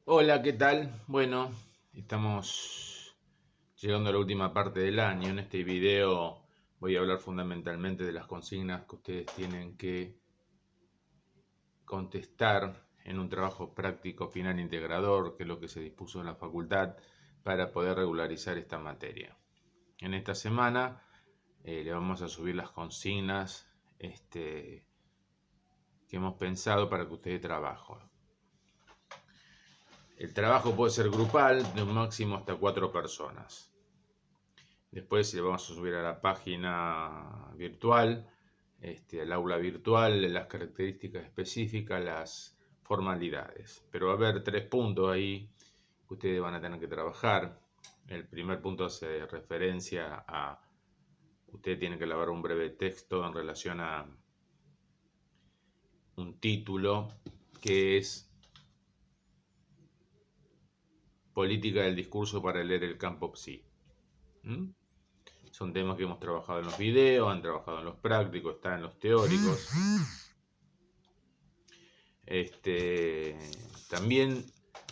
Hola, ¿qué tal? Bueno, estamos llegando a la última parte del año. En este video voy a hablar fundamentalmente de las consignas que ustedes tienen que contestar en un trabajo práctico final integrador, que es lo que se dispuso en la facultad para poder regularizar esta materia. En esta semana le vamos a subir las consignas que hemos pensado para que ustedes trabajen. El trabajo puede ser grupal, de un máximo hasta 4 personas. Después le vamos a subir a la página virtual, al aula virtual, las características específicas, las formalidades. Pero va a haber 3 puntos ahí que ustedes van a tener que trabajar. El primer punto hace referencia a, ustedes tienen que elaborar un breve texto en relación a un título que es Política del discurso para leer el campo psi. ¿Mm? Son temas que hemos trabajado en los videos, han trabajado en los prácticos, están en los teóricos. También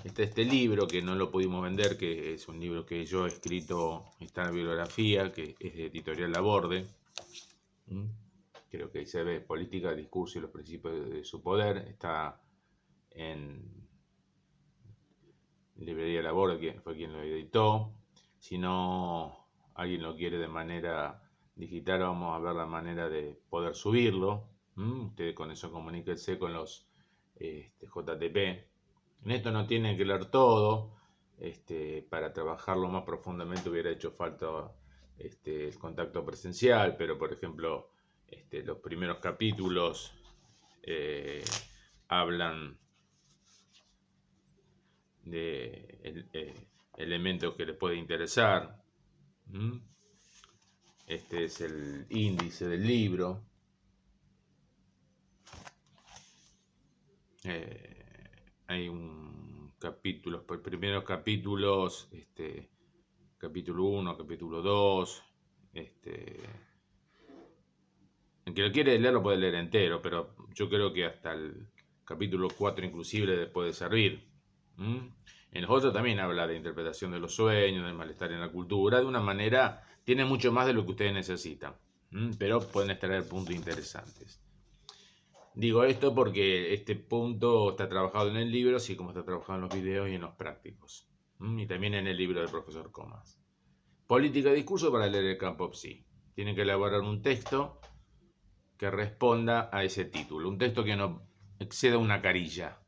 está este libro que no lo pudimos vender, que es un libro que yo he escrito, está en la bibliografía, que es de Editorial Laborde. Creo que ahí se ve Política, Discurso y los Principios de su Poder. Está en Librería Laborde, que fue quien lo editó. Si no alguien lo quiere de manera digital, vamos a ver la manera de poder subirlo. Ustedes con eso comuníquense con los JTP. En esto no tienen que leer todo. Para trabajarlo más profundamente hubiera hecho falta el contacto presencial, pero por ejemplo, los primeros capítulos hablan de elementos que les puede interesar. Este es el índice del libro. Hay un capítulo, por primeros capítulos, capítulo 1, capítulo 2. El que lo quiere leer lo puede leer entero, pero yo creo que hasta el capítulo 4 inclusive le puede servir. En los otros también habla de interpretación de los sueños, del malestar en la cultura, de una manera, tiene mucho más de lo que ustedes necesitan, pero pueden extraer puntos interesantes. Digo esto porque este punto está trabajado en el libro, así como está trabajado en los videos y en los prácticos. Y también en el libro del profesor Comas. Política de discurso para leer el campo psi. Tienen que elaborar un texto que responda a ese título. Un texto que no exceda una carilla.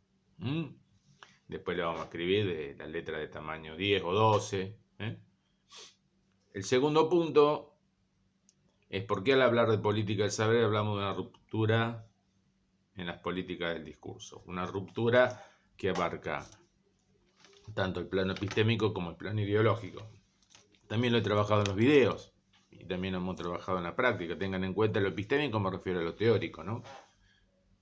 Después le vamos a escribir de la letra de tamaño 10 o 12. El segundo punto es por qué al hablar de política del saber hablamos de una ruptura en las políticas del discurso. Una ruptura que abarca tanto el plano epistémico como el plano ideológico. También lo he trabajado en los videos y también lo hemos trabajado en la práctica. Tengan en cuenta lo epistémico, me refiero a lo teórico, ¿no?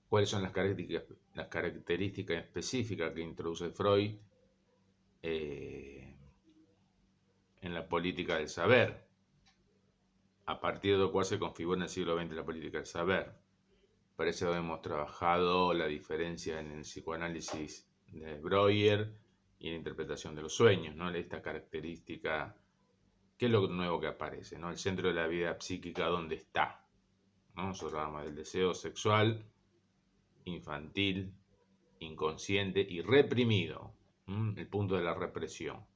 ¿Cuáles son las características específicas que introduce Freud en la política del saber? A partir de lo cual se configura en el siglo XX la política del saber. Para eso hemos trabajado la diferencia en el psicoanálisis de Breuer y en la interpretación de los sueños, ¿no? Esta característica, ¿qué es lo nuevo que aparece? ¿No? El centro de la vida psíquica, ¿dónde está? ¿No? Nosotros hablamos del deseo sexual, infantil, inconsciente y reprimido. El punto de la represión,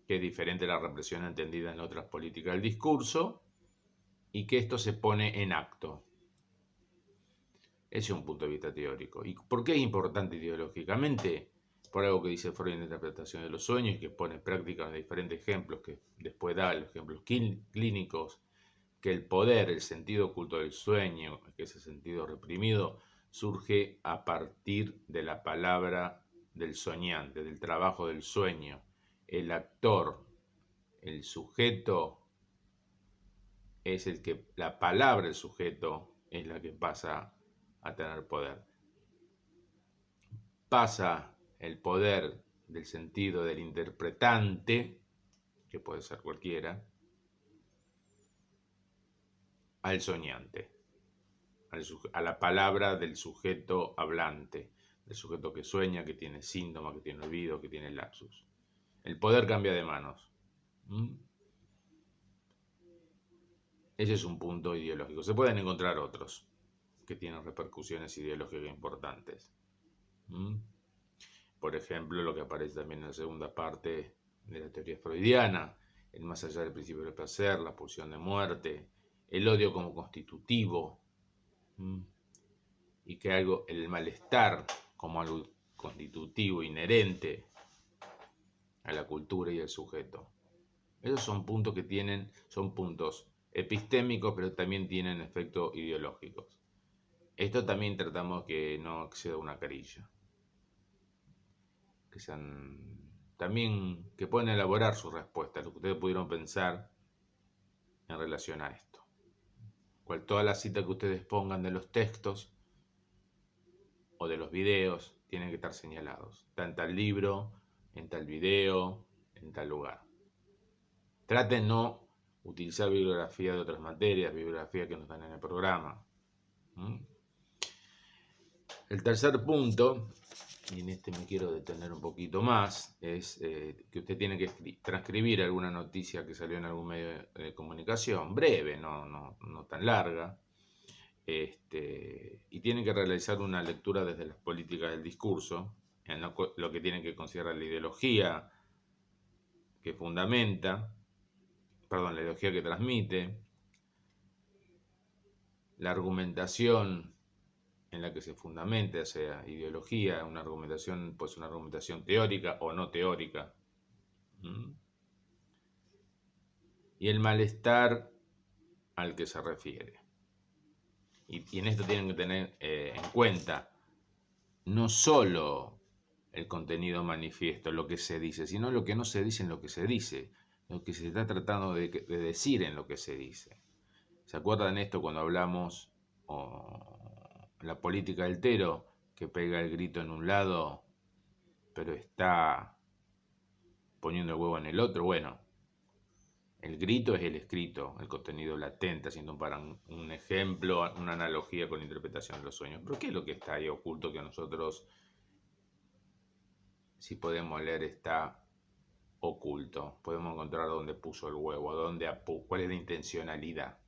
que es diferente a la represión entendida en otras políticas del discurso, y que esto se pone en acto. Ese es un punto de vista teórico. ¿Y por qué es importante ideológicamente? Por algo que dice Freud en la interpretación de los sueños, que pone en práctica los diferentes ejemplos que después da, los ejemplos clínicos, que el poder, el sentido oculto del sueño, que es el sentido reprimido, surge a partir de la palabra del soñante, del trabajo del sueño. El actor, el sujeto, es el que, la palabra del sujeto es la que pasa a tener poder. Pasa el poder del sentido del interpretante, que puede ser cualquiera, al soñante, a la palabra del sujeto hablante. el sujeto que sueña, que tiene síntoma, que tiene olvido, que tiene lapsus. El poder cambia de manos. Ese es un punto ideológico. Se pueden encontrar otros que tienen repercusiones ideológicas importantes. Por ejemplo, lo que aparece también en la segunda parte de la teoría freudiana, el más allá del principio del placer, la pulsión de muerte, el odio como constitutivo, y que el malestar como algo constitutivo, inherente a la cultura y al sujeto. Esos son puntos son puntos epistémicos, pero también tienen efectos ideológicos. Esto también tratamos que no exceda una carilla. Que sean también que puedan elaborar sus respuestas, lo que ustedes pudieron pensar en relación a esto. Todas las citas que ustedes pongan de los textos o de los videos tienen que estar señalados. Está en tal libro, en tal video, en tal lugar. Traten no utilizar bibliografía de otras materias, bibliografía que no están en el programa. El tercer punto, y en este me quiero detener un poquito más, es que usted tiene que transcribir alguna noticia que salió en algún medio de comunicación, breve, no tan larga, y tiene que realizar una lectura desde las políticas del discurso, en lo que tiene que considerar la ideología que fundamenta, la ideología que transmite, la argumentación en la que se fundamenta esa ideología, una argumentación, pues una argumentación teórica o no teórica, y el malestar al que se refiere. Y en esto tienen que tener en cuenta no solo el contenido manifiesto, lo que se dice, sino lo que no se dice en lo que se dice, lo que se está tratando de decir en lo que se dice. ¿Se acuerdan esto cuando hablamos la política del Tero, que pega el grito en un lado, pero está poniendo el huevo en el otro? Bueno, el grito es el escrito, el contenido latente, haciendo un ejemplo, una analogía con la interpretación de los sueños. ¿Pero qué es lo que está ahí oculto que nosotros, si podemos leer, está oculto? Podemos encontrar dónde puso el huevo, cuál es la intencionalidad.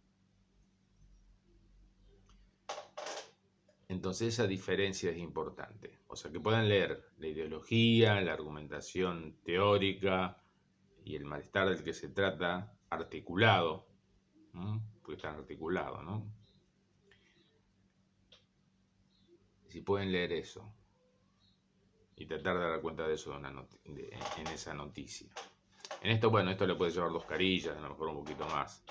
Entonces esa diferencia es importante. O sea, que puedan leer la ideología, la argumentación teórica y el malestar del que se trata articulado, porque está articulado, ¿no? Si pueden leer eso y tratar de dar cuenta de eso en esa noticia. En esto, bueno, esto le puede llevar 2 carillas, a lo mejor un poquito más,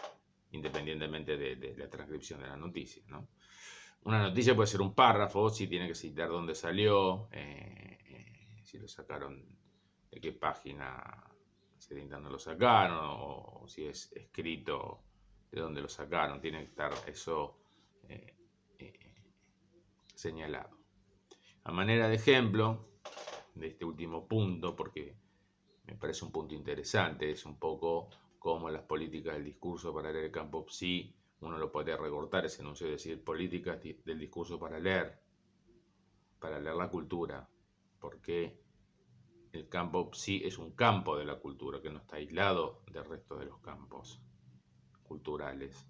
independientemente de la transcripción de la noticia, ¿no? Una noticia puede ser un párrafo, si tiene que citar dónde salió, si lo sacaron, de qué página de internet lo sacaron, o si es escrito, de dónde lo sacaron. Tiene que estar eso señalado. A manera de ejemplo de este último punto, porque me parece un punto interesante, es un poco como las políticas del discurso para leer el campo psi. Uno lo podría recortar ese anuncio y decir políticas del discurso para leer la cultura, porque el campo psi es un campo de la cultura que no está aislado del resto de los campos culturales.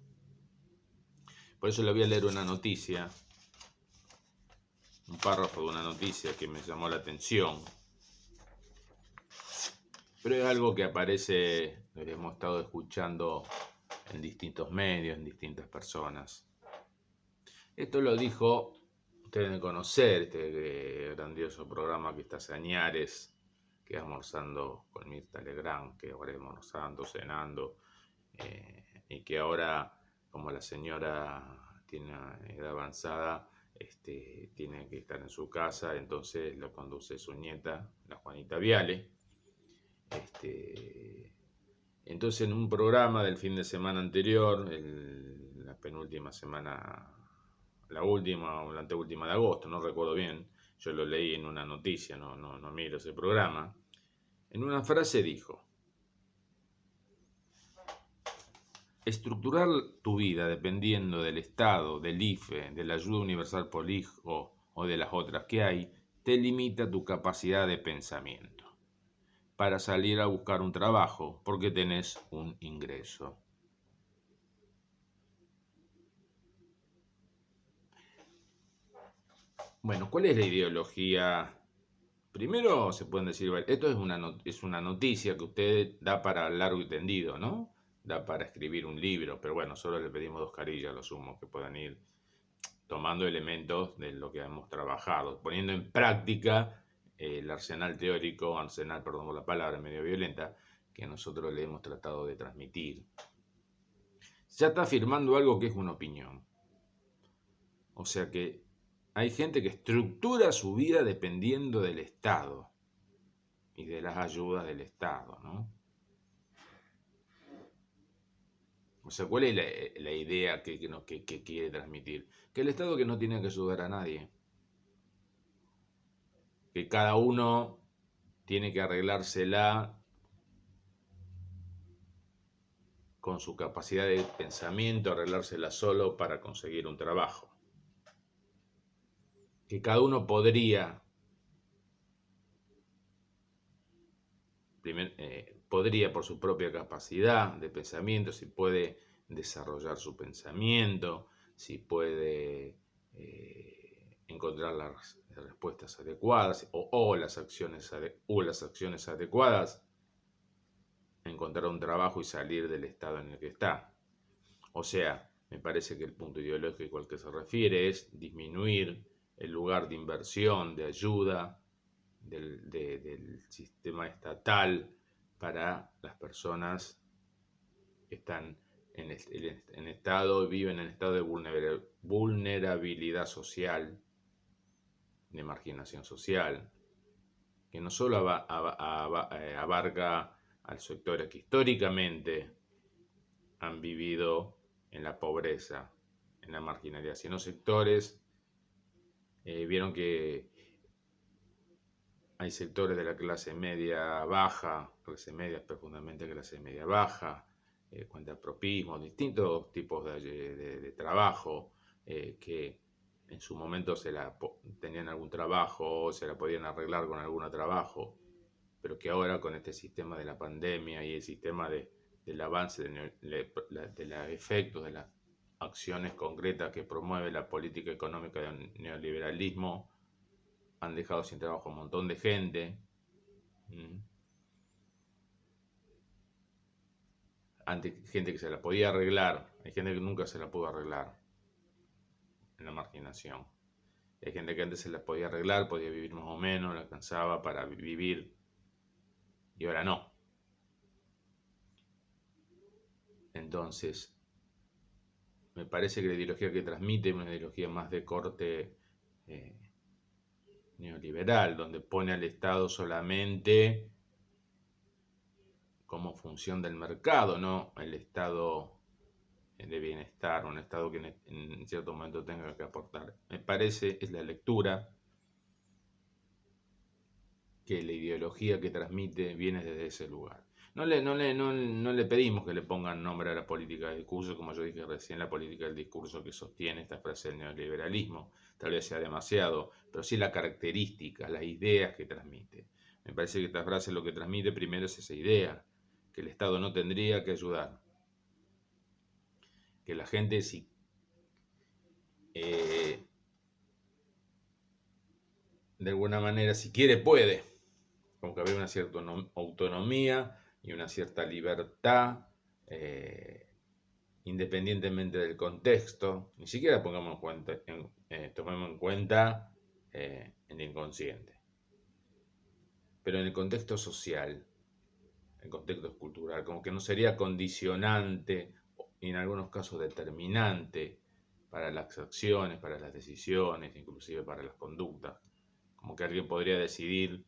Por eso le voy a leer una noticia, un párrafo de una noticia que me llamó la atención, pero es algo que aparece, lo hemos estado escuchando en distintos medios, en distintas personas. Esto lo dijo, ustedes deben conocer este grandioso programa que está hace añares, que es Almorzando con Mirta Legrand, que ahora es almorzando, cenando, y que ahora, como la señora tiene una edad avanzada, tiene que estar en su casa, entonces lo conduce su nieta, la Juanita Viale. Entonces, en un programa del fin de semana anterior, la penúltima semana, la última o la anteúltima de agosto, no recuerdo bien, yo lo leí en una noticia, no miro ese programa, en una frase dijo: estructurar tu vida dependiendo del Estado, del IFE, de la ayuda universal por hijo o de las otras que hay, te limita tu capacidad de pensamiento para salir a buscar un trabajo porque tenés un ingreso. Bueno, ¿cuál es la ideología? Primero se pueden decir, esto es una noticia que usted da para largo y tendido, ¿no? Da para escribir un libro, pero bueno, solo le pedimos 2 carillas, lo sumo, que puedan ir tomando elementos de lo que hemos trabajado, poniendo en práctica el arsenal, perdón por la palabra, medio violenta, que nosotros le hemos tratado de transmitir. Ya está afirmando algo que es una opinión. O sea que hay gente que estructura su vida dependiendo del Estado y de las ayudas del Estado, ¿no? O sea, ¿cuál es la idea que quiere transmitir? Que el Estado que no tiene que ayudar a nadie. Que cada uno tiene que arreglársela con su capacidad de pensamiento, arreglársela solo para conseguir un trabajo. Que cada uno podría por su propia capacidad de pensamiento, si puede desarrollar su pensamiento, si puede encontrar las respuestas adecuadas o las acciones adecuadas, encontrar un trabajo y salir del estado en el que está. O sea, me parece que el punto ideológico al que se refiere es disminuir el lugar de inversión, de ayuda del sistema estatal para las personas que están viven en estado de vulnerabilidad social, de marginación social, que no solo abarca al sector que históricamente han vivido en la pobreza, en la marginalidad, sino sectores, vieron que hay sectores de la clase media baja, clase media profundamente clase media baja, cuentapropismo, distintos tipos de trabajo, que en su momento tenían algún trabajo, se la podían arreglar con algún trabajo, pero que ahora con este sistema de la pandemia y el sistema del avance de los efectos de las acciones concretas que promueve la política económica del neoliberalismo, han dejado sin trabajo a un montón de gente. Gente que se la podía arreglar, hay gente que nunca se la pudo arreglar en la marginación. Hay gente que antes se la podía arreglar, podía vivir más o menos, le alcanzaba para vivir, y ahora no. Entonces, me parece que la ideología que transmite es una ideología más de corte neoliberal, donde pone al Estado solamente como función del mercado, no el Estado de bienestar, un Estado que en cierto momento tenga que aportar. Me parece, es la lectura, que la ideología que transmite viene desde ese lugar. No le pedimos que le pongan nombre a la política del discurso, como yo dije recién, la política del discurso que sostiene esta frase del neoliberalismo, tal vez sea demasiado, pero sí la característica, las ideas que transmite. Me parece que esta frase lo que transmite primero es esa idea, que el Estado no tendría que ayudar, que la gente si de alguna manera si quiere puede, con que había una cierta autonomía y una cierta libertad, independientemente del contexto. Ni siquiera tomemos en cuenta el inconsciente. Pero en el contexto social, el contexto cultural, como que no sería condicionante y en algunos casos determinante para las acciones, para las decisiones, inclusive para las conductas. Como que alguien podría decidir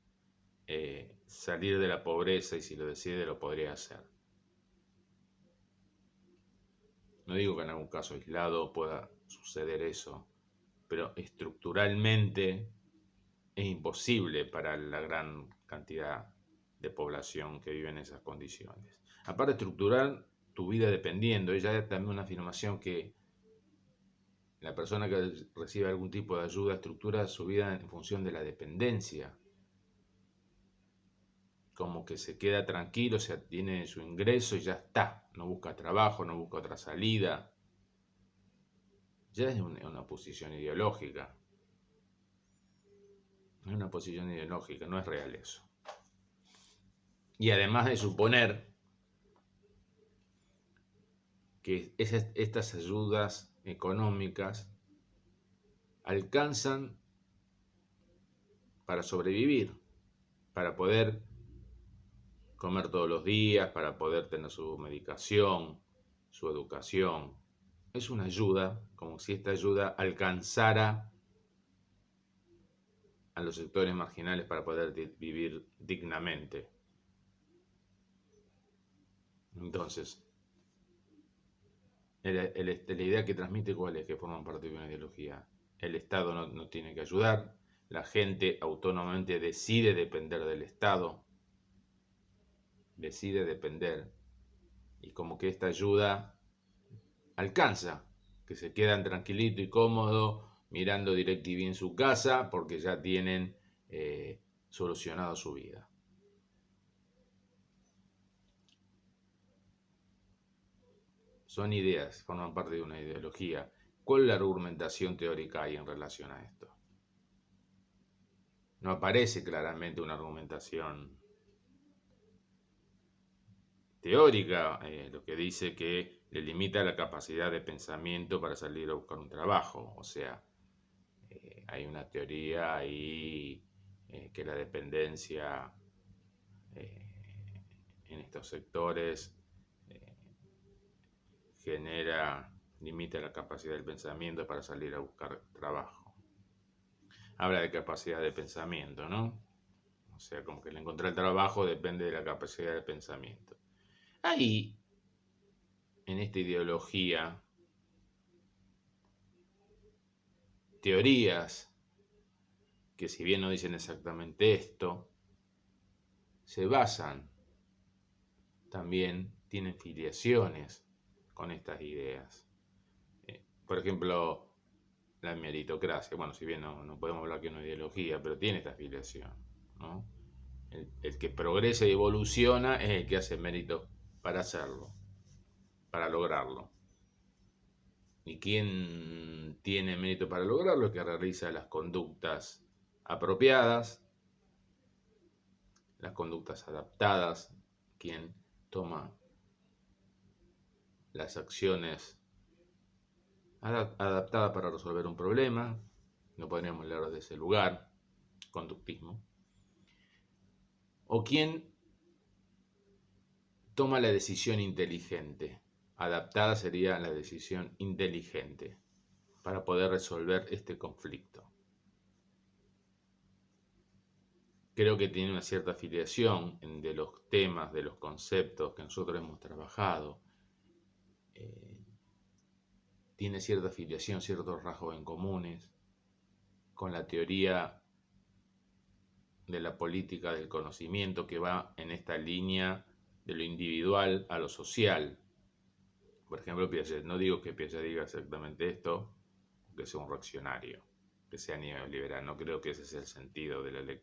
salir de la pobreza y si lo decide lo podría hacer. No digo que en algún caso aislado pueda suceder eso, pero estructuralmente es imposible para la gran cantidad de población que vive en esas condiciones. Aparte, estructurar tu vida dependiendo, ella es también una afirmación que La persona que recibe algún tipo de ayuda estructura su vida en función de la dependencia. Como que se queda tranquilo, o sea, tiene su ingreso y ya está. No busca trabajo, no busca otra salida. Ya es una posición ideológica. Es una posición ideológica, no es real eso. Y además de suponer que estas ayudas económicas alcanzan para sobrevivir, para poder comer todos los días, para poder tener su medicación, su educación. Es una ayuda, como si esta ayuda alcanzara a los sectores marginales para poder vivir dignamente. Entonces, la idea que transmite, ¿cuál es? Que forman parte de una ideología. El Estado no tiene que ayudar, la gente autónomamente decide depender del Estado, decide depender, y como que esta ayuda alcanza, que se quedan tranquilito y cómodo mirando DirecTV en su casa porque ya tienen solucionado su vida. Son ideas, forman parte de una ideología. ¿Cuál es la argumentación teórica hay en relación a esto? No aparece claramente una argumentación teórica, lo que dice que le limita la capacidad de pensamiento para salir a buscar un trabajo. O sea, hay una teoría ahí que la dependencia en estos sectores eh, limita la capacidad del pensamiento para salir a buscar trabajo. Habla de capacidad de pensamiento, ¿no? O sea, como que el encontrar trabajo depende de la capacidad de pensamiento. Ahí, en esta ideología, teorías que si bien no dicen exactamente esto, se basan, también tienen filiaciones con estas ideas. Por ejemplo, la meritocracia. Bueno, si bien no podemos hablar que es una ideología, pero tiene esta afiliación, ¿no? El que progresa y evoluciona es el que hace mérito para hacerlo, para lograrlo. ¿Y quién tiene mérito para lograrlo? El que realiza las conductas apropiadas, las conductas adaptadas, quien toma las acciones adaptadas para resolver un problema, no podríamos hablar de ese lugar, conductismo, o quien toma la decisión inteligente. Adaptada sería la decisión inteligente para poder resolver este conflicto. Creo que tiene una cierta afiliación de los temas, de los conceptos que nosotros hemos trabajado. Tiene cierta afiliación, ciertos rasgos en comunes con la teoría de la política del conocimiento que va en esta línea de lo individual a lo social. Por ejemplo, Piaget, no digo que Piaget diga exactamente esto, que sea un reaccionario, que sea neoliberal, no creo que ese sea el sentido del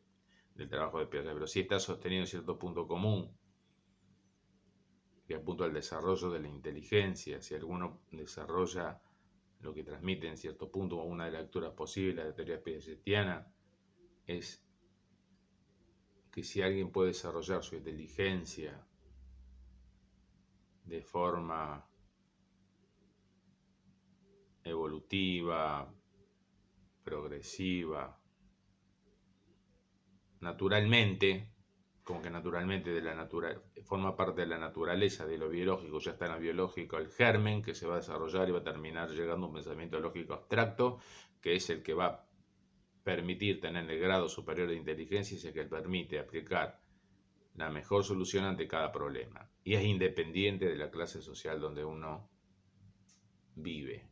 trabajo de Piaget, pero sí está sosteniendo cierto punto común que apunta al desarrollo de la inteligencia. Si alguno desarrolla lo que transmite en cierto punto, una de las lecturas posibles de la teoría piagetiana es que si alguien puede desarrollar su inteligencia de forma evolutiva, progresiva, naturalmente, como que naturalmente forma parte de la naturaleza, de lo biológico, ya está en lo biológico el germen que se va a desarrollar y va a terminar llegando a un pensamiento lógico abstracto, que es el que va a permitir tener el grado superior de inteligencia y es el que permite aplicar la mejor solución ante cada problema. Y es independiente de la clase social donde uno vive,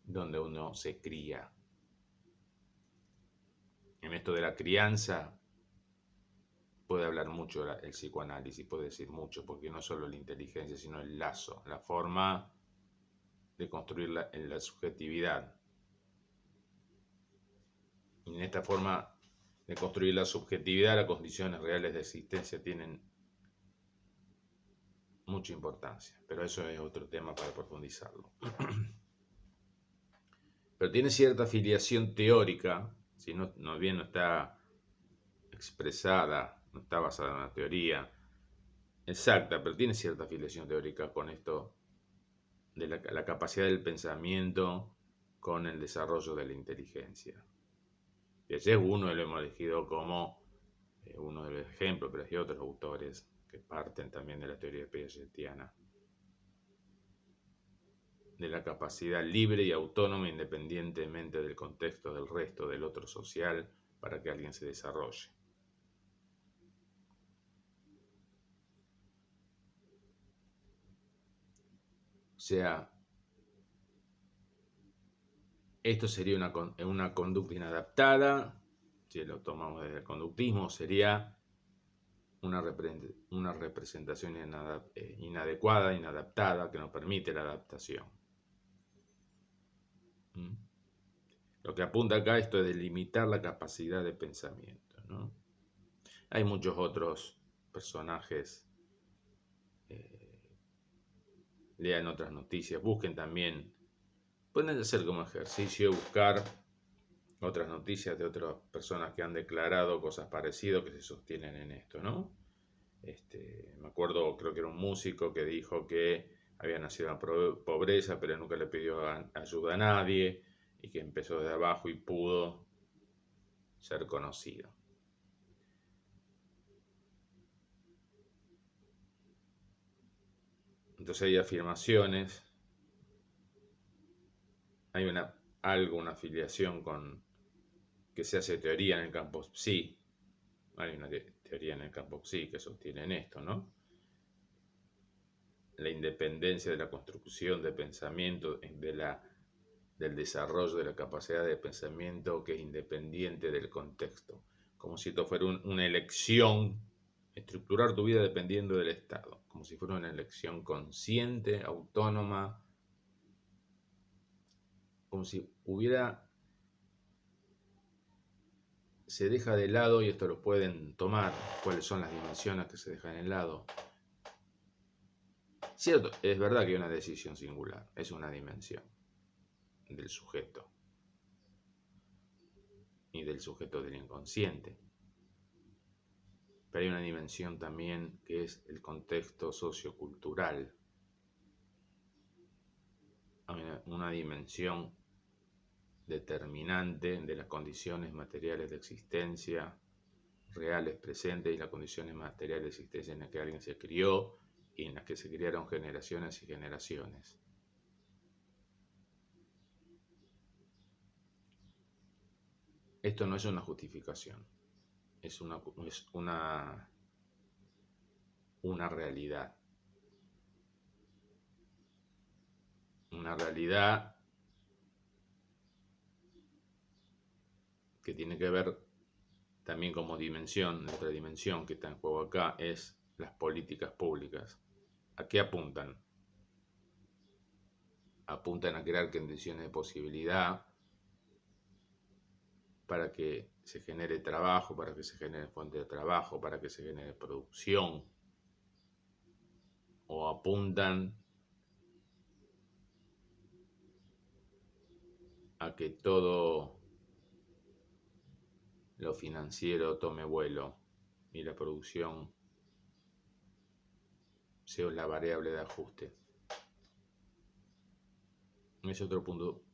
donde uno se cría. En esto de la crianza puede hablar mucho el psicoanálisis, puede decir mucho, porque no solo la inteligencia, sino el lazo, la forma de construir en la subjetividad. Y en esta forma de construir la subjetividad, las condiciones reales de existencia tienen mucha importancia, pero eso es otro tema para profundizarlo. Pero tiene cierta afiliación teórica, si no bien no está expresada, no está basada en una teoría exacta, pero tiene cierta afiliación teórica con esto de la capacidad del pensamiento con el desarrollo de la inteligencia. Y ese es uno, lo hemos elegido como uno de los ejemplos, pero hay otros autores que parten también de la teoría piagetiana, de la capacidad libre y autónoma independientemente del contexto del resto del otro social para que alguien se desarrolle. O sea, esto sería una conducta inadaptada, si lo tomamos desde el conductismo, sería una representación inadecuada, inadaptada, que no permite la adaptación. Lo que apunta acá esto es de limitar la capacidad de pensamiento, ¿no? Hay muchos otros personajes, lean otras noticias, busquen también, pueden hacer como ejercicio buscar otras noticias de otras personas que han declarado cosas parecidas que se sostienen en esto, ¿no? Me acuerdo, creo que era un músico que dijo que había nacido en pobreza, pero nunca le pidió ayuda a nadie y que empezó desde abajo y pudo ser conocido. Entonces hay afirmaciones, hay una afiliación con que se hace teoría en el campo psi. Hay una teoría en el campo psi que sostiene esto, ¿no? La independencia de la construcción de pensamiento, del desarrollo de la capacidad de pensamiento que es independiente del contexto. Como si esto fuera una elección, estructurar tu vida dependiendo del estado. Como si fuera una elección consciente, autónoma, como si se deja de lado, y esto lo pueden tomar, cuáles son las dimensiones que se dejan de lado. Cierto, es verdad que hay una decisión singular, es una dimensión del sujeto y del sujeto del inconsciente. Pero hay una dimensión también que es el contexto sociocultural. Hay una dimensión determinante de las condiciones materiales de existencia reales presentes y las condiciones materiales de existencia en las que alguien se crió y en las que se criaron generaciones y generaciones. Esto no es una justificación, es una realidad. Una realidad que tiene que ver también como dimensión, la otra dimensión que está en juego acá es las políticas públicas. ¿A qué apuntan? Apuntan a crear condiciones de posibilidad para que se genere trabajo, para que se genere fuente de trabajo, para que se genere producción, o apuntan a que todo lo financiero tome vuelo y la producción sea la variable de ajuste. Es otro punto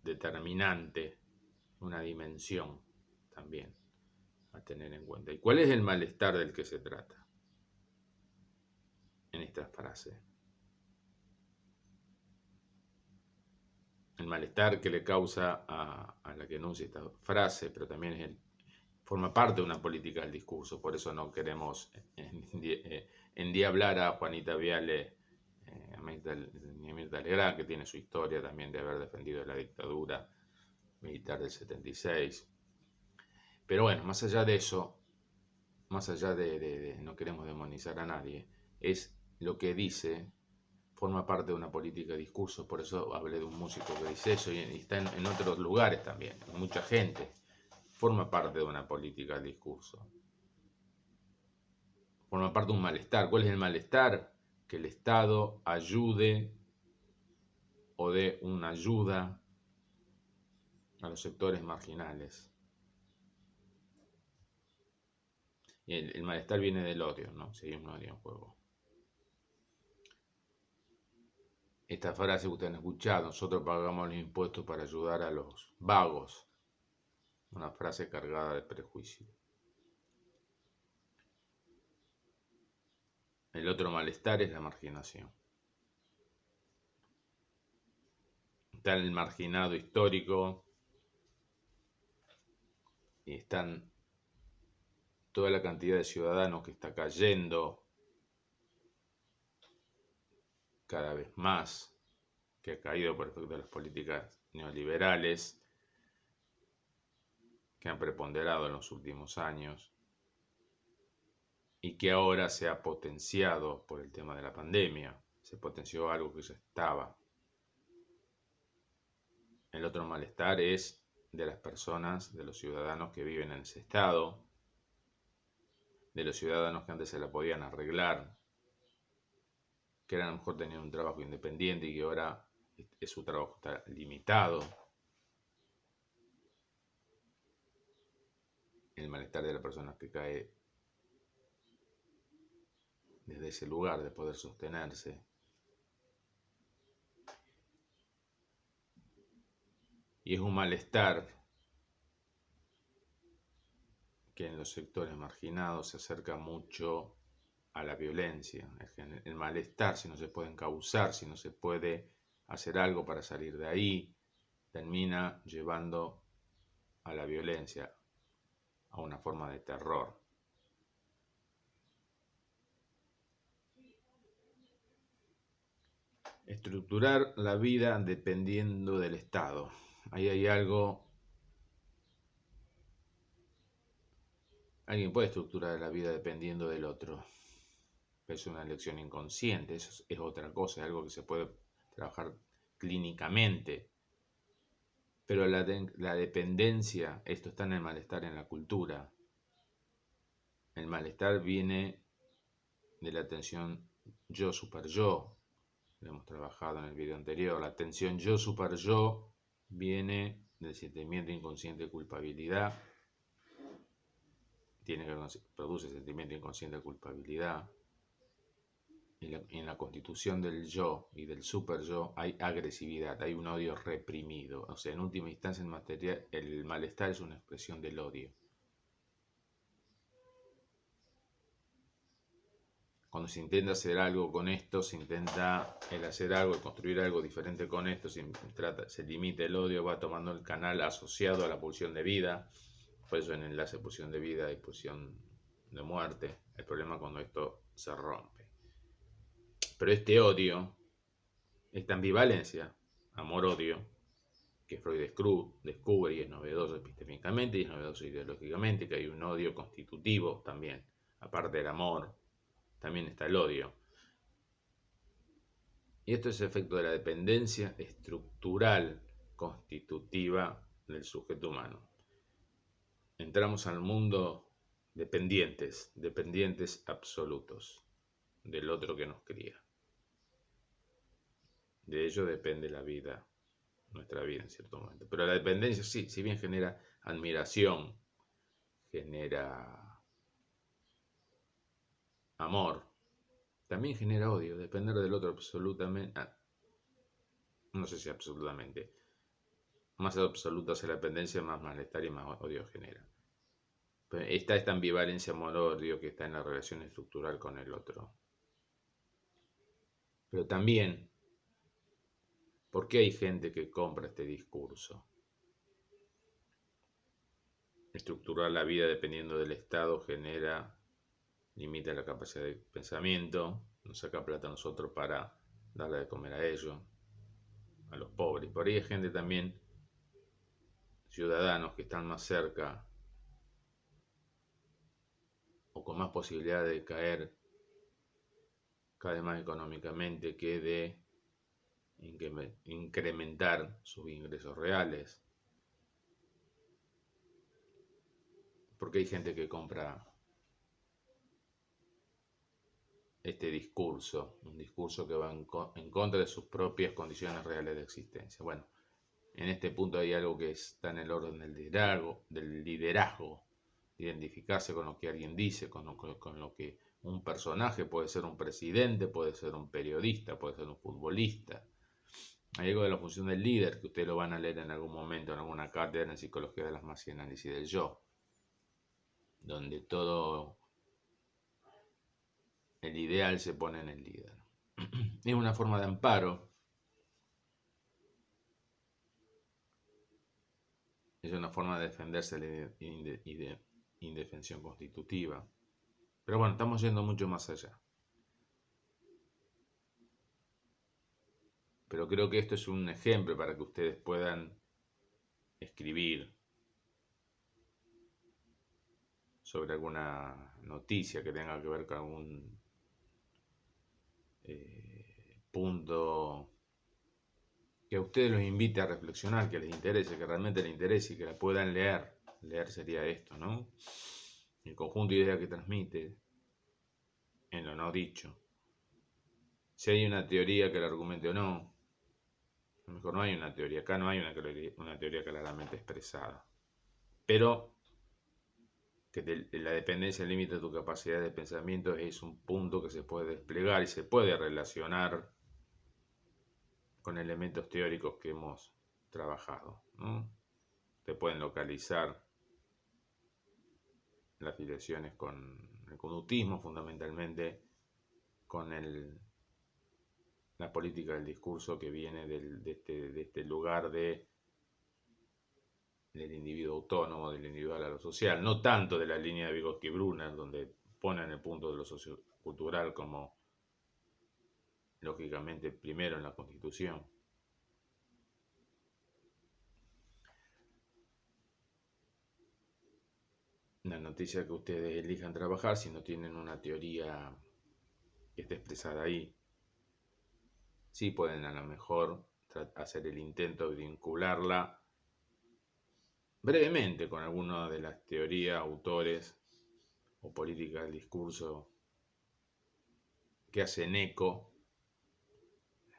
determinante, una dimensión también a tener en cuenta. ¿Y cuál es el malestar del que se trata en esta frase? El malestar que le causa a la que enuncia esta frase, pero también forma parte de una política del discurso. Por eso no queremos endiablar a Juanita Viale, a Mirta Legrand, que tiene su historia también de haber defendido la dictadura militar del 76. Pero bueno, más allá de eso, más allá de no queremos demonizar a nadie, es lo que dice forma parte de una política de discurso, por eso hablé de un músico que dice eso, y está en otros lugares también, mucha gente forma parte de una política de discurso, forma parte de un malestar. ¿Cuál es el malestar? Que el Estado ayude o dé una ayuda a los sectores marginales. Y el malestar viene del odio, ¿no? Si hay un odio en juego. Esta frase que ustedes han escuchado: nosotros pagamos los impuestos para ayudar a los vagos. Una frase cargada de prejuicio. El otro malestar es la marginación. Está el marginado histórico y están toda la cantidad de ciudadanos que está cayendo cada vez más, que ha caído por efecto de las políticas neoliberales que han preponderado en los últimos años y que ahora se ha potenciado por el tema de la pandemia. Se potenció algo que ya estaba. El otro malestar es de las personas, de los ciudadanos que viven en ese estado, de los ciudadanos que antes se la podían arreglar, que a lo mejor tenían un trabajo independiente y que ahora su trabajo está limitado. El malestar de la persona que cae desde ese lugar de poder sostenerse. Y es un malestar que en los sectores marginados se acerca mucho a la violencia. El malestar, si no se puede encauzar, si no se puede hacer algo para salir de ahí, termina llevando a la violencia, a una forma de terror. Estructurar la vida dependiendo del Estado. Ahí hay algo. Alguien puede estructurar la vida dependiendo del otro. Es una elección inconsciente, eso es otra cosa, es algo que se puede trabajar clínicamente. Pero la dependencia, esto está en el malestar en la cultura. El malestar viene de la tensión yo super yo. Lo hemos trabajado en el video anterior. La tensión yo super yo viene del sentimiento inconsciente de culpabilidad. Produce sentimiento inconsciente de culpabilidad. En la constitución del yo y del super yo hay agresividad, hay un odio reprimido. O sea, en última instancia, en materia, el malestar es una expresión del odio. Cuando se intenta hacer algo con esto, se intenta el hacer algo, el construir algo diferente con esto, se limita el odio, va tomando el canal asociado a la pulsión de vida. Por eso en enlace de pulsión de vida y pulsión de muerte. El problema cuando esto se rompe. Pero este odio, esta ambivalencia, amor-odio, que Freud descubre y es novedoso epistémicamente y es novedoso ideológicamente, que hay un odio constitutivo también. Aparte del amor, también está el odio. Y esto es efecto de la dependencia estructural constitutiva del sujeto humano. Entramos al mundo dependientes absolutos del otro que nos cría. De ello depende la vida, nuestra vida en cierto momento. Pero la dependencia sí, si bien genera admiración, genera amor, también genera odio. Depender del otro absolutamente, no sé si absolutamente, más absoluta es la dependencia, más malestar y más odio genera. Pero está esta ambivalencia amor-odio que está en la relación estructural con el otro. Pero también, ¿por qué hay gente que compra este discurso? Estructurar la vida dependiendo del Estado limita la capacidad de pensamiento, nos saca plata a nosotros para darle de comer a ellos, a los pobres. Por ahí hay gente también, ciudadanos que están más cerca o con más posibilidad de caer cada vez más económicamente que de incrementar sus ingresos reales. Porque hay gente que compra este discurso, un discurso que va en contra de sus propias condiciones reales de existencia. Bueno, en este punto hay algo que está en el orden del liderazgo, identificarse con lo que alguien dice, con lo que un personaje puede ser, un presidente, puede ser un periodista, puede ser un futbolista. Hay algo de la función del líder que ustedes lo van a leer en algún momento en alguna cátedra en psicología de las masas y análisis del yo, donde todo el ideal se pone en el líder. Es una forma de amparo, es una forma de defenderse de indefensión constitutiva. Pero bueno, estamos yendo mucho más allá. Pero creo que esto es un ejemplo para que ustedes puedan escribir sobre alguna noticia que tenga que ver con algún punto que a ustedes los invite a reflexionar, que les interese, que realmente les interese y que la puedan leer. Leer sería esto, ¿no? El conjunto de ideas que transmite en lo no dicho. Si hay una teoría que la argumente o no, a lo mejor no hay una teoría, acá no hay una teoría claramente expresada. Pero que la dependencia, el límite de tu capacidad de pensamiento es un punto que se puede desplegar y se puede relacionar con elementos teóricos que hemos trabajado, ¿no? Te pueden localizar las afiliaciones con el conductismo, fundamentalmente con la política del discurso que viene de este lugar del individuo autónomo, del individual a lo social, no tanto de la línea de Vygotsky-Brunner, donde ponen el punto de lo sociocultural como, lógicamente, primero en la Constitución. La noticia que ustedes elijan trabajar, si no tienen una teoría que esté expresada ahí, sí pueden a lo mejor hacer el intento de vincularla brevemente con alguna de las teorías, autores o políticas del discurso que hacen eco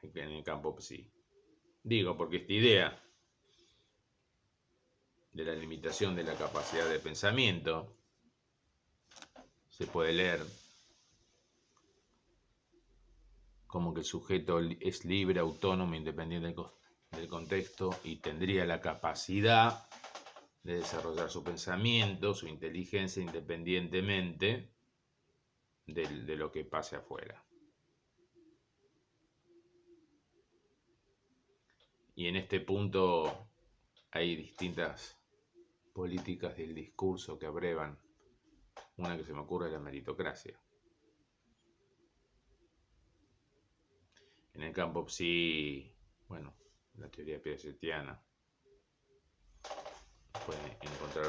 en el campo psi. Digo, porque esta idea de la limitación de la capacidad de pensamiento se puede leer como que el sujeto es libre, autónomo, independiente del contexto y tendría la capacidad de desarrollar su pensamiento, su inteligencia, independientemente de lo que pase afuera. Y en este punto hay distintas políticas del discurso que abrevan. Una que se me ocurre es la meritocracia. En el campo psi, bueno, la teoría piagetiana puede encontrar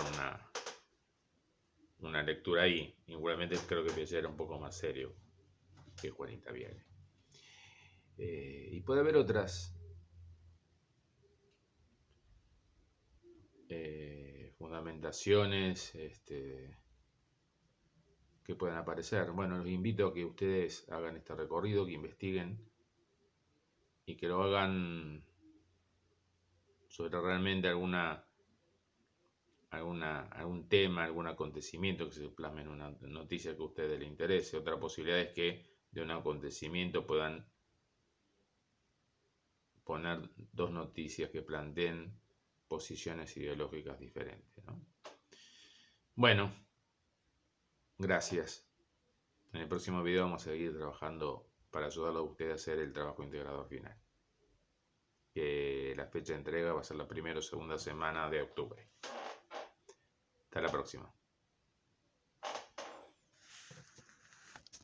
una lectura ahí. Igualmente creo que Piaget era un poco más serio que Juanita Viale. Y puede haber otras fundamentaciones que puedan aparecer. Bueno, los invito a que ustedes hagan este recorrido, que investiguen y que lo hagan sobre realmente algún tema, algún acontecimiento que se plasme en una noticia que a ustedes les interese. Otra posibilidad es que de un acontecimiento puedan poner dos noticias que planteen posiciones ideológicas diferentes, ¿no? Bueno, gracias. En el próximo video vamos a seguir trabajando para ayudarlos a ustedes a hacer el trabajo integrador final. Que la fecha de entrega va a ser la primera o segunda semana de octubre. Hasta la próxima.